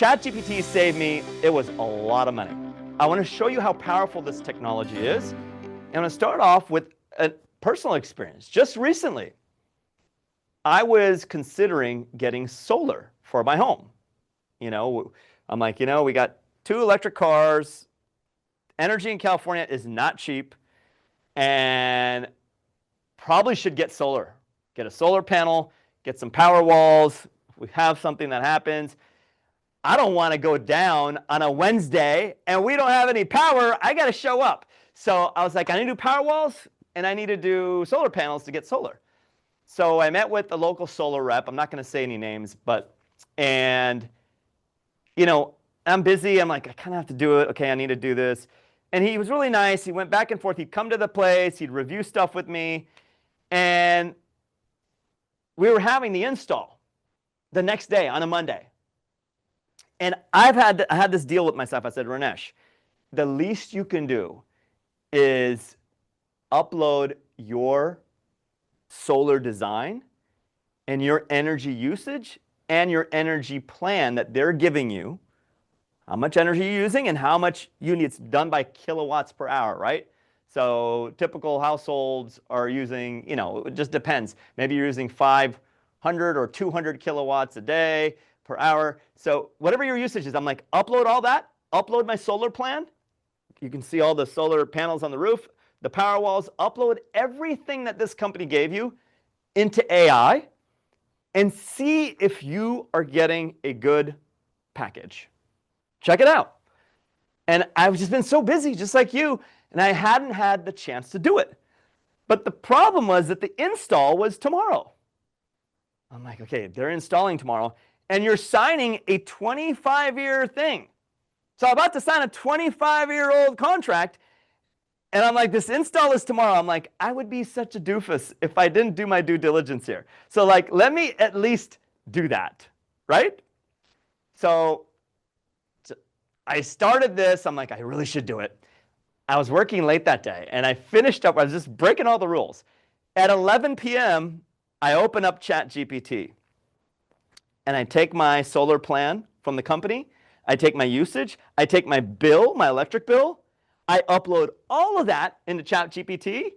ChatGPT saved me, it was a lot of money. I want to show you how powerful this technology is. And I'm going to start off with a personal experience. Just recently, I was considering getting solar for my home. I'm like, we got 2 electric cars. Energy in California is not cheap, and probably should get solar. Get a solar panel, get some power walls. If we have something that happens, I don't want to go down on a Wednesday and we don't have any power. I got to show up. So I was like, I need to do power walls and I need to do solar panels to get solar. So I met with the local solar rep. I'm not going to say any names, and I'm busy. I'm like, I kind of have to do it. Okay, I need to do this. And he was really nice. He went back and forth. He'd come to the place. He'd review stuff with me. And we were having the install the next day on a Monday. And I had this deal with myself. I said, Ranesh, the least you can do is upload your solar design and your energy usage and your energy plan that they're giving you, how much energy you're using and how much you need. It's done by kilowatts per hour, right? So typical households are using, it just depends. Maybe you're using 500 or 200 kilowatts a day per hour. So whatever your usage is, I'm like, upload all that, upload my solar plan. You can see all the solar panels on the roof, the power walls, upload everything that this company gave you into AI and see if you are getting a good package. Check it out. And I've just been so busy, just like you, and I hadn't had the chance to do it. But the problem was that the install was tomorrow. I'm like, okay, they're installing tomorrow, and you're signing a 25-year thing. So I'm about to sign a 25-year-old contract, and I'm like, this install is tomorrow. I'm like, I would be such a doofus if I didn't do my due diligence here. So let me at least do that, right? So I started this. I'm like, I really should do it. I was working late that day, and I finished up. I was just breaking all the rules. At 11 p.m., I open up ChatGPT, and I take my solar plan from the company. I take my usage. I take my bill, my electric bill. I upload all of that into ChatGPT.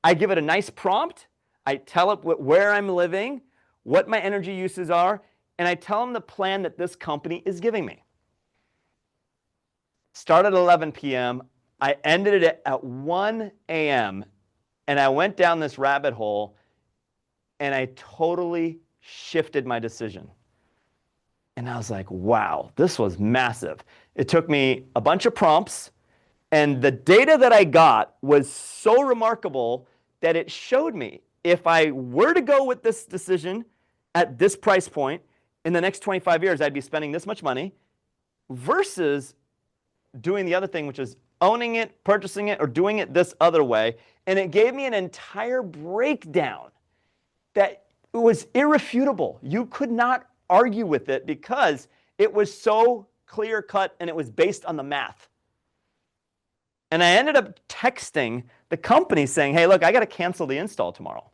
I give it a nice prompt. I tell it where I'm living, what my energy uses are, and I tell them the plan that this company is giving me. Started at 11 p.m. I ended it at 1 a.m. and I went down this rabbit hole and I totally shifted my decision. And I was like, wow, this was massive. It took me a bunch of prompts, and the data that I got was so remarkable that it showed me if I were to go with this decision at this price point, in the next 25 years, I'd be spending this much money versus doing the other thing, which is owning it, purchasing it, or doing it this other way. And it gave me an entire breakdown that was irrefutable. You could not argue with it because it was so clear cut and it was based on the math. And I ended up texting the company saying, hey, look, I got to cancel the install tomorrow.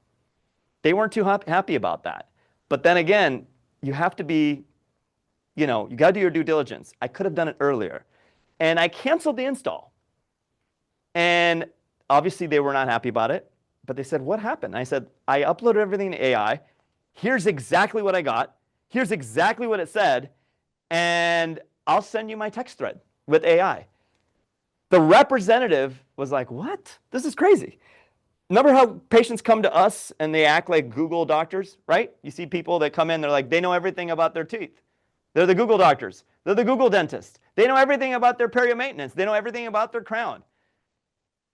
They weren't too happy about that. But then again, you have to be, you got to do your due diligence. I could have done it earlier. And I canceled the install. And obviously they were not happy about it, but they said, what happened? I said, I uploaded everything to AI. Here's exactly what I got. Here's exactly what it said. And I'll send you my text thread with AI. The representative was like, what? This is crazy. Remember how patients come to us and they act like Google doctors, right? You see people that come in, they're like, they know everything about their teeth. They're the Google doctors. They're the Google dentists. They know everything about their perio maintenance. They know everything about their crown.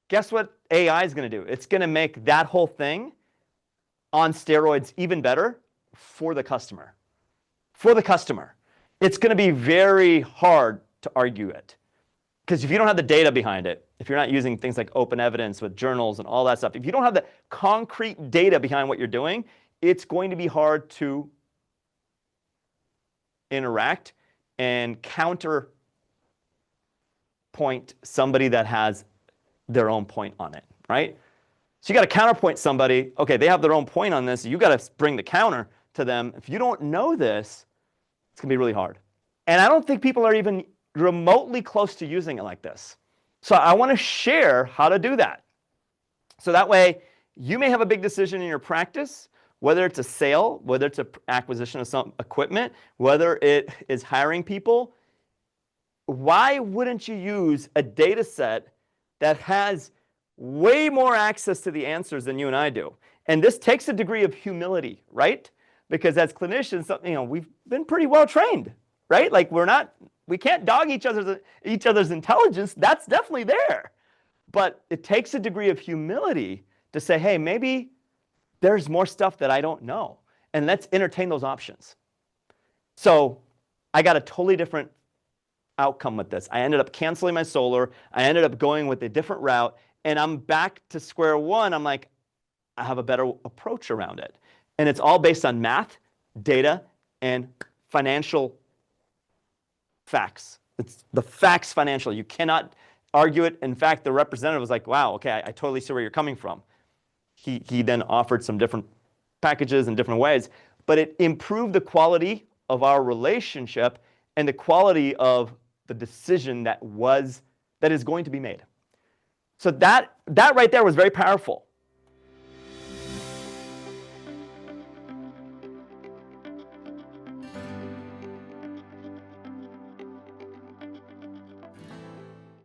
Guess what AI is going to do? It's going to make that whole thing on steroids even better for the customer. For the customer. It's going to be very hard to argue it. Because if you don't have the data behind it, if you're not using things like open evidence with journals and all that stuff, if you don't have the concrete data behind what you're doing, it's going to be hard to interact and counterpoint somebody that has their own point on it, right? So you got to counterpoint somebody. Okay, they have their own point on this. You got to bring the counter to them. If you don't know this, it's going to be really hard. And I don't think people are even remotely close to using it like this. So I want to share how to do that. So that way, you may have a big decision in your practice, whether it's a sale, whether it's an acquisition of some equipment, whether it is hiring people. Why wouldn't you use a data set that has way more access to the answers than you and I do? And this takes a degree of humility, right? Because as clinicians, we've been pretty well trained, right? Like we can't dog each other's intelligence. That's definitely there. But it takes a degree of humility to say, hey, maybe there's more stuff that I don't know. And let's entertain those options. So I got a totally different outcome with this. I ended up canceling my solar. I ended up going with a different route. And I'm back to square one. I'm like, I have a better approach around it. And it's all based on math, data, and financial facts. It's the facts financial. You cannot argue it. In fact, the representative was like, wow, okay, I totally see where you're coming from. He then offered some different packages in different ways, but it improved the quality of our relationship and the quality of the decision that is going to be made. So that right there was very powerful.